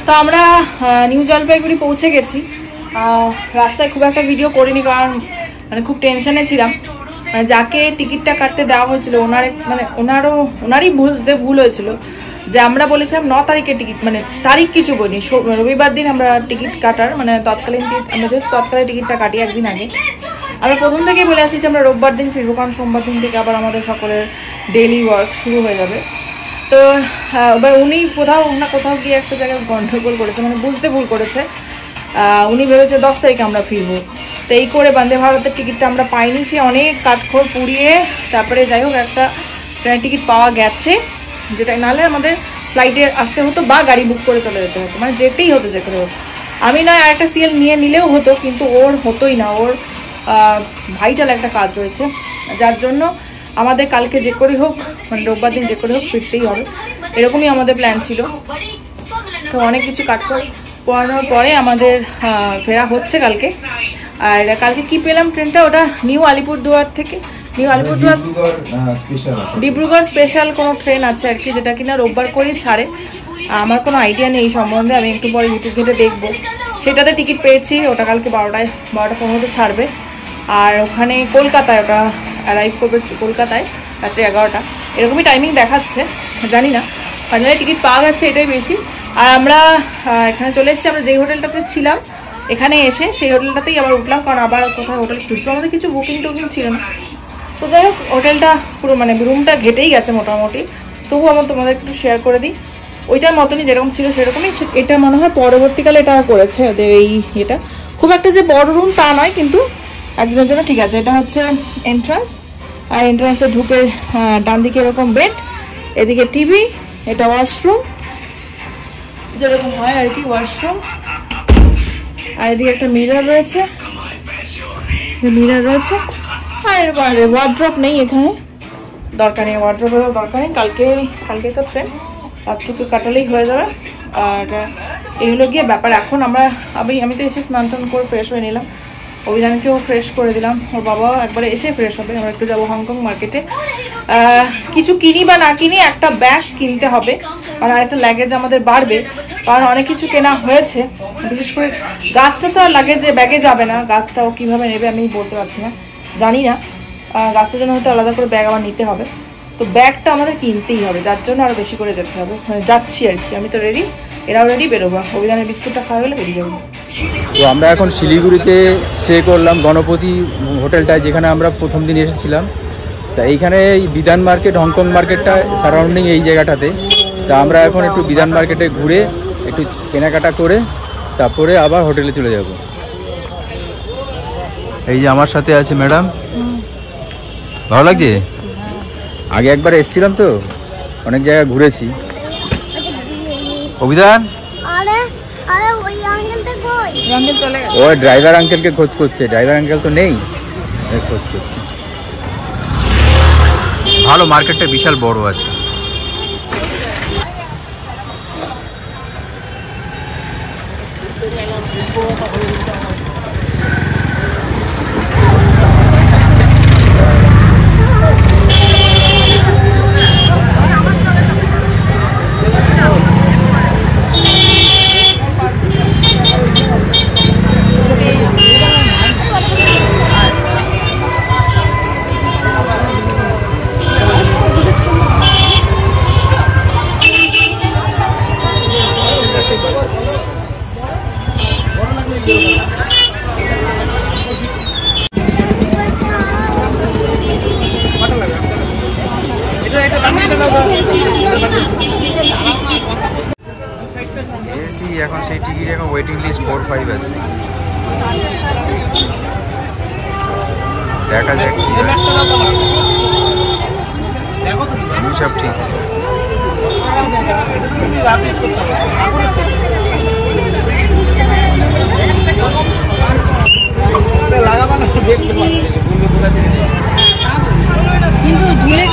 তো আমরা নিউ জলপাইগুড়ি পৌঁছে গেছি। রাস্তায় খুব একটা ভিডিও করিনি, কারণ মানে খুব টেনশনে ছিলাম। মানে যাকে টিকিটটা কাটতে দেওয়া হয়েছিল ওনারই ভুল হয়েছিল যে আমরা বলেছিলাম 9 তারিখে টিকিট, মানে তারিখ কিছু বলিনি, রবিবার দিন আমরা টিকিট কাটার মানে তৎকালীন আমরা যেহেতু তৎকালীন টিকিটটা কাটি একদিন আগে, আমরা প্রথম থেকেই বলে আসছি যে আমরা রোববার দিন ফিরবো, কারণ সোমবার দিন থেকে আবার আমাদের সকলের ডেইলি ওয়ার্ক শুরু হয়ে যাবে। তো এবার উনি কোথাও গিয়ে একটা জায়গায় গন্ডগোল করেছে, মানে বুঝতে ভুল করেছে। উনি ভেবেছে 10 তারিখে আমরা ফিরবো। তো এই করে বন্দে ভারতের টিকিটটা আমরা পাইনি, সে অনেক কাঠখড় পুড়িয়ে তারপরে যাই হোক একটা ট্রেনের টিকিট পাওয়া গেছে, যেটা নাহলে আমাদের ফ্লাইটে আসতে হতো বা গাড়ি বুক করে চলে যেতে হতো, মানে যেতেই হতো যে করে হোক। আমি না আরেকটা সিএল নিলেও হতো, কিন্তু ওর হতোই না, ওর ভাইটাল একটা কাজ রয়েছে, যার জন্য আমাদের কালকে যে করে হোক মানে রোববার দিন যে করে হোক ফিরতেই হবে, এরকমই আমাদের প্ল্যান ছিল। তো অনেক কিছু কাঠখড় পোড়ানোর পরে আমাদের ফেরা হচ্ছে কালকে। আর কালকে কি পেলাম ট্রেনটা, ওটা নিউ আলিপুরদুয়ার থেকে ডিব্রুগড় স্পেশাল কোনো ট্রেন আছে আর কি, যেটা কিনা রোববার করেই ছাড়ে। আমার কোনো আইডিয়া নেই এই সম্বন্ধে, আমি একটু পরে ইউটিউব ঘেটে দেখবো। সেটাতে টিকিট পেয়েছি, ওটা কালকে 12টা 15তে ছাড়বে। আর ওখানে কলকাতায় ওটা অ্যারাইভ করবে, কলকাতায় রাত্রি 11টা, এরকমই টাইমিং দেখাচ্ছে, জানি না। ফাইনালি টিকিট পাওয়া গেছে, এটাই বেশি। আর আমরা এখানে চলে এসেছি, আমরা যেই হোটেলটাতে ছিলাম এখানে এসে সেই হোটেলটাতেই আবার উঠলাম, কারণ আবার কোথায় হোটেল খুঁজবো, আমাদের কিছু বুকিং ছিল না। তো যাই হোক হোটেলটা পুরো মানে রুমটা ঘেটেই গেছে মোটামুটি, তবু আমার তোমাদের একটু শেয়ার করে দিই। ওইটার মতনই যেরকম ছিল সেরকমই। এটা মনে হয় পরবর্তীকালে এটা করেছে ওদের এই এটা, খুব একটা যে বড় রুম তা নয়, কিন্তু একদিনের জন্য ঠিক আছে। এটা হচ্ছে এন্ট্রান্স, আর এন্ট্রান্সে ঢুকে ডান দিকে এরকম বেড, এদিকে টিভি, এটা ওয়াশরুম যেরকম হয় আর কি, ওয়াশরুম। আর এদিকে একটা মিরর রয়েছে, আর ওয়ার্ড্রপ নেই এখানে, দরকার নেই ওয়ার্ড্রপেরও দরকার নেই, কালকে তো ট্রেন রাতটুকু কাটালেই হয়ে যাবে। আর এইগুলো গিয়ে ব্যাপার। এখন আমি তো এসে স্নান টান করে ফ্রেশ হয়ে নিলাম, অভিযানকেও ফ্রেশ করে দিলাম, ওর বাবাও একবারে এসে ফ্রেশ হবে। আমরা একটু যাবো হংকং মার্কেটে, কিছু কিনি বা না কিনি একটা ব্যাগ কিনতে হবে, আর একটা লাগেজ আমাদের বাড়বে, কারণ অনেক কিছু কেনা হয়েছে। বিশেষ করে গাছটা তো আর লাগেজে ব্যাগে যাবে না, গাছটাও কীভাবে নেবে আমি বলতে পারছি না, জানি না। গাছটার জন্য হয়তো আলাদা করে ব্যাগ আবার নিতে হবে, তো ব্যাগটা আমাদের কিনতেই হবে, যার জন্য আরও বেশি করে যেতে হবে। যাচ্ছি আর কি, আমি তো রেডি, এরাও রেডি, বেরোবো। অভিযানের বিস্কুটটা খাওয়া গেলে বেরিয়ে যাবো। তো আমরা এখন শিলিগুড়িতে স্টে করলাম, গণপতি হোটেলটায়, যেখানে আমরা প্রথম দিন এসেছিলাম। তা এইখানে বিধান মার্কেট, হংকং মার্কেটটা সারাউন্ডিং এই জায়গাটাতে। তা আমরা এখন একটু বিধান মার্কেটে ঘুরে একটু কেনাকাটা করে তারপরে আবার হোটেলে চলে যাব। এই যে আমার সাথে আছে ম্যাডাম, ভালো লাগছে? আগে একবার এসেছিলাম তো, অনেক জায়গায় ঘুরেছি। অভিধান ও ড্রাইভার আঙ্কেলকে খোঁজ করছে, ড্রাইভার আঙ্কেল তো নেই, খোঁজ করছে। ভালো, মার্কেটটা বিশাল বড় আছে। এখন সেই টিকিট এখন ওয়েটিং লিস্ট 4-5 আছে, দেখা যাক কি সব ঠিক আছে। কিন্তু ধুলে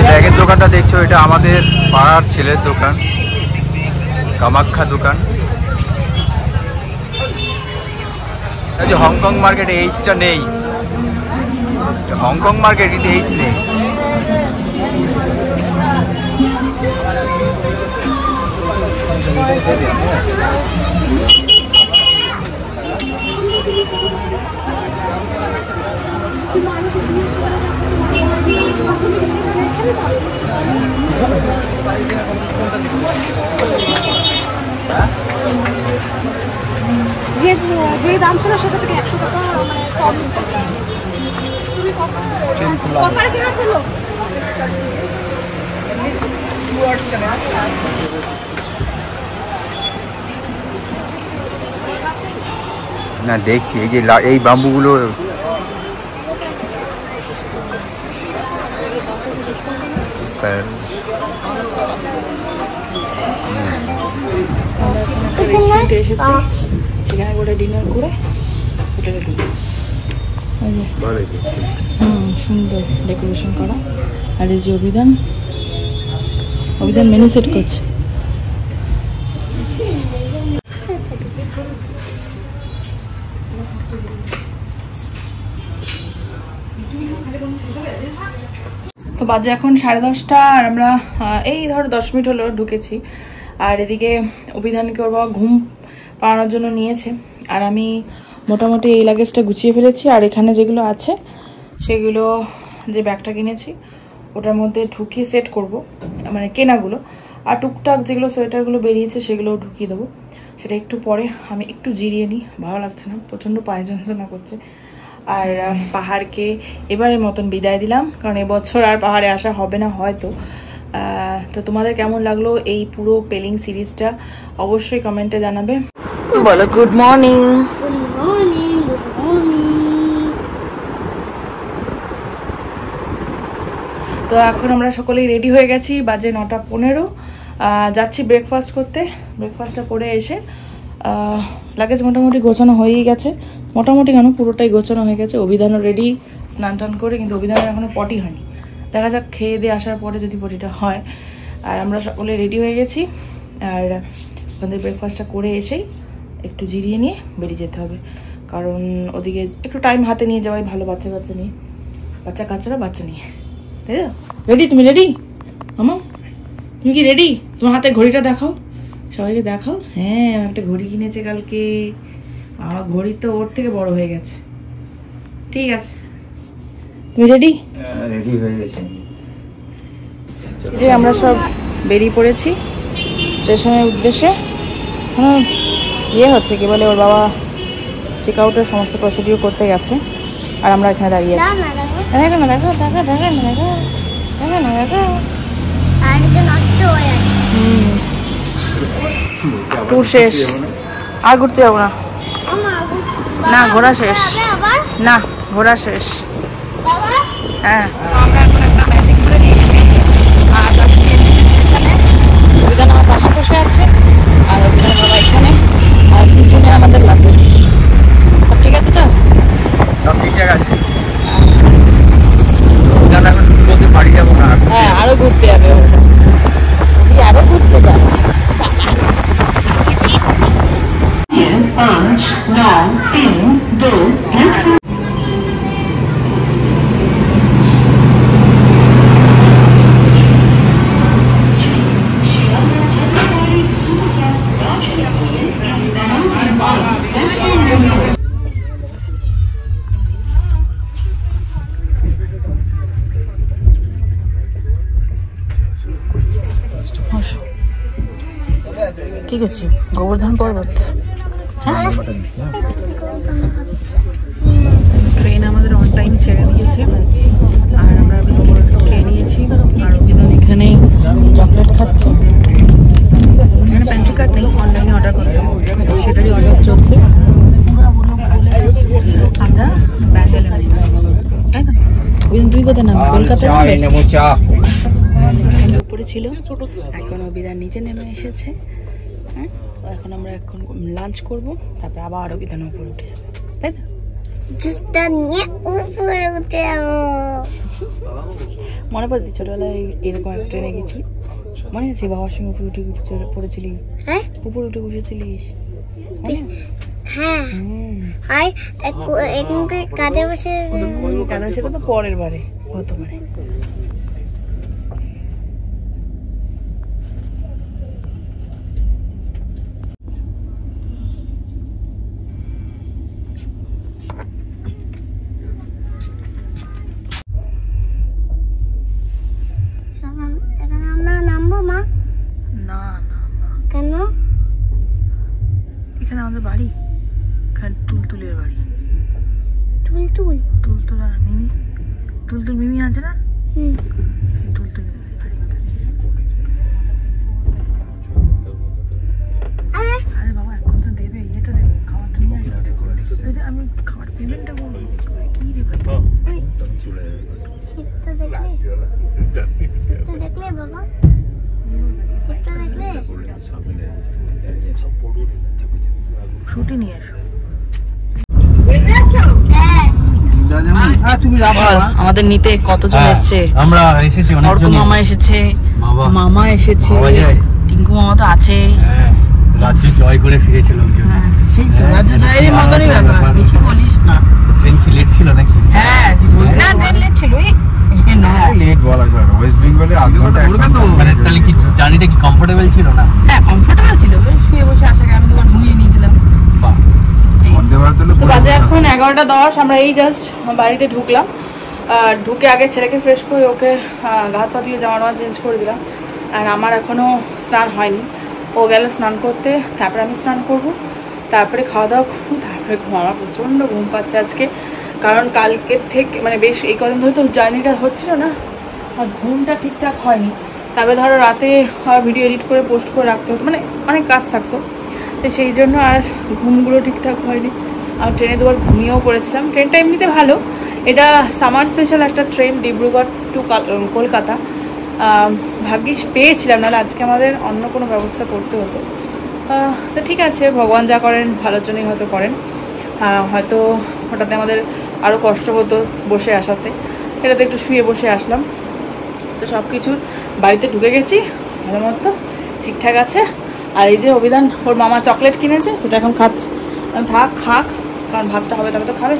ব্যাগের দোকানটা দেখছো, এটা আমাদের পাড়ার ছেলের দোকান, কামাখ্যা দোকান। হংকং মার্কেটে এইচটা নেই, হংকং মার্কেট কিন্তু এইচ নেই। যে দাম ছিল সেটা থেকে 100 টাকা মানে কম ছিল। না দেখছি এই যে এই বাম্বুগুলো রেস্টুরেন্টে এসেছি, সেখানে করে ডিনার করে হোটেলে ঢুকি। সুন্দর ডেকোরেশন করা। আর এই যে অভিধান মেনু সেট করছে। তো বাজে এখন 10:30 আর আমরা এই ধরো 10 মিনিট হলো ঢুকেছি। আর এদিকে অভিধানকে ওর বাবা ঘুম পাড়ানোর জন্য নিয়েছে, আর আমি মোটামুটি এই লাগেজটা গুছিয়ে ফেলেছি। আর এখানে যেগুলো আছে সেগুলো, যে ব্যাগটা কিনেছি ওটার মধ্যে ঢুকিয়ে সেট করব, মানে কেনাগুলো। আর টুকটাক যেগুলো সোয়েটারগুলো বেরিয়েছে সেগুলো ঢুকিয়ে দেবো। সেটা একটু পরে। আমি একটু জিরিয়ে নিই, ভালো লাগছে না, প্রচণ্ড পায়ে যন্ত্রণা করছে। আর পাহাড়কে এবারের মতন বিদায় দিলাম, কারণ এবছর আর পাহাড়ে আসা হবে না হয়তো। তো তোমাদের কেমন লাগলো এই পুরো পেলিং সিরিজটা অবশ্যই কমেন্টে জানাবে। বলো গুড মর্নিং। তো এখন আমরা সকলেই রেডি হয়ে গেছি, বাজে 9:15। যাচ্ছি ব্রেকফাস্ট করতে। ব্রেকফাস্টটা করে এসে লাগেজ মোটামুটি গোছানো হয়েই গেছে। মোটামুটি কেন, পুরোটাই গোছানো হয়ে গেছে। অভিধানও রেডি, স্নান টান করে, কিন্তু অভিধানের এখনও পটি হয়নি। দেখা যাক খেয়ে দিয়ে আসার পরে যদি পটিটা হয়। আর আমরা সকলে রেডি হয়ে গেছি। আর আমাদের ব্রেকফাস্টটা করে এসেই একটু জিরিয়ে নিয়ে বেরিয়ে যেতে হবে, কারণ ওদিকে একটু টাইম হাতে নিয়ে যাওয়াই ভালো। বাচ্চা নিয়ে, বাচ্চা নিয়ে, তাই তো? রেডি? তুমি রেডি মামা? তুমি কি রেডি? তোমার হাতে ঘড়িটা দেখাও, সবাইকে দেখাও। হ্যাঁ, একটা ঘড়ি কিনেছে কালকে। আমার ঘড়ি তো ওর থেকে বড় হয়ে গেছে। ঠিক আছে, তুমি রেডি? রেডি হয়ে গেছে। যে আমরা সব বেরিয়ে পড়েছি স্টেশনের উদ্দেশ্যে। হচ্ছে কি বলে, ওর বাবা চেক আউটের সমস্ত প্রসিডিউর করতে গেছে, আর আমরা এখানে দাঁড়িয়ে আছি। ট্যুর শেষ, আর ঘুরতে যাবো না। না, ঘোরা শেষ। না, ঘোরা শেষ। হ্যাঁ, আমরা এখন একটা ম্যাজিক করে নিয়েছি। আর অভিধান আমার পাশে বসে আছে, আর অভিধান বাবা এখানে, আর পিছনে আমাদের লাগেজ। সব ঠিক আছে তো? সব ঠিকঠাক আছে। এখন বলতে পারি যাবো না। হ্যাঁ, আরো ঘুরতে যাবে, আরো ঘুরতে যাবে। 5, 9, 3, 2, 1. কি করছি? গোবর্ধন পর্বত। হ্যাঁ, ট্রেন আমাদের অন টাইম ছেড়ে দিয়েছে, আর আমরা বিস্কিট খেয়ে নিয়েছি। আর অভিধান এখানে চকলেট খাচ্ছে। এখানে প্যান্ট্রি কার্ড নেই, অনলাইনে অর্ডার করতে হবে, সেটারই অর্ডার চলছে। আমরা ব্যাঙ্গালোর, তাই না? তুই কোথায় নাম? কলকাতা উপরে ছিল, এখন অভিধান নিচে নেমে এসেছে। হ্যাঁ, এখন আমরা লাঞ্চ করব, তারপরে আবার অভিধান উপরে উঠে যাবে, তাই তো? মনে পড়ে ছোটবেলায় এরকম একটা ট্রেনে গেছি, মনে আছে? বাবার সঙ্গে উপরে উঠে পড়েছিলি, হ্যাঁ, উপরে উঠে বসেছিলিস। কাঁধে বসে, সেটা তো পরের বারে, গতবারে। আছে না? আরে বাবা এখন তো দেবে, ইয়েটা দেবে, খাবারটা নিয়ে আসবে। আমি খাবার পেমেন্টটা করবো কি রে ভাই? শীতটা দেখলে বাবা, শীতটা দেখলে ছুটি নিয়ে এসো। আমাদের নিতে কতজন এসছে? আমরা এসেছি অনেকজন। মামা এসেছে, মামা এসেছে, টিঙ্কু মামা তো আছে। রাজ্য জয় করে ফিরেছিল লোকজন। সেই তো রাজ্য জয়ের মতনই ব্যাপার, বেশি বলিস না। ট্রেন কি লেট ছিল নাকি? হ্যাঁ না, ট্রেন লেট ছিল। না লেট বলা যায় না, ওয়েস্ট বেঙ্গলে আধ ঘন্টা মানে তাহলে কি জার্নিটা কি কমফোর্টেবল ছিল না? হ্যাঁ কমফোর্টেবল ছিল, শুয়ে বসে আসাকে আমি তো ঘুমিয়ে নিয়েছিলাম। তো বাজে এখন 11:10, আমরা এই জাস্ট বাড়িতে ঢুকলাম। ঢুকে আগে ছেলেকে ফ্রেশ করে ওকে ঘাত পা দিয়ে জামা চেঞ্জ করে দিলাম। আর আমার এখনও স্নান হয়নি, ও গেল স্নান করতে, তারপরে আমি স্নান করব, তারপরে খাওয়া দাওয়া করবো, তারপরে ঘুম। আমার প্রচণ্ড ঘুম পাচ্ছে আজকে, কারণ কালকের থেকে মানে বেশ এই কদিন ধরে তো জার্নিটা হচ্ছিল না, আর ঘুমটা ঠিকঠাক হয়নি। তারপরে ধরো রাতে ভিডিও এডিট করে পোস্ট করে রাখতে হতো, মানে অনেক কাজ থাকতো, তো সেই জন্য আর ঘুমগুলো ঠিকঠাক হয়নি। আর ট্রেনে দুবার ঘুমিয়েও পড়েছিলাম। ট্রেনটা এমনিতে ভালো, এটা সামার স্পেশাল একটা ট্রেন, ডিব্রুগড় টু কলকাতা। ভাগ্যিস পেয়েছিলাম, নাহলে আজকে আমাদের অন্য কোনো ব্যবস্থা করতে হতো। তো ঠিক আছে, ভগবান যা করেন ভালোর জন্যই হয়তো করেন। হয়তো ওটাতে আমাদের আরও কষ্ট হতো বসে আসাতে, এটাতে একটু শুয়ে বসে আসলাম। তো সব কিছু বাড়িতে ঢুকে গেছি, ভালো মতো ঠিকঠাক আছে। আর এই যে অভিধান, ওর মামা চকলেট কিনেছে, সেটা এখন খাচ্ছে। থাক খাক, কারণ ভাতটা হবে তবে তো খাবে।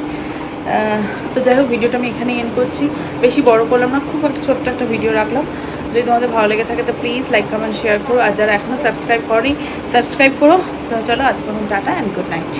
তো যাই হোক, ভিডিওটা আমি এখানেই এন্ড করছি, বেশি বড় করলাম না, খুব একটা ছোট্ট একটা ভিডিও রাখলাম। যদি তোমাদের ভালো লেগে থাকে তো প্লিজ লাইক কমেন্ট শেয়ার করো, আর যারা এখনও সাবস্ক্রাইব করো। তো চলো আজ পর্যন্ত টাটা অ্যান্ড গুড নাইট।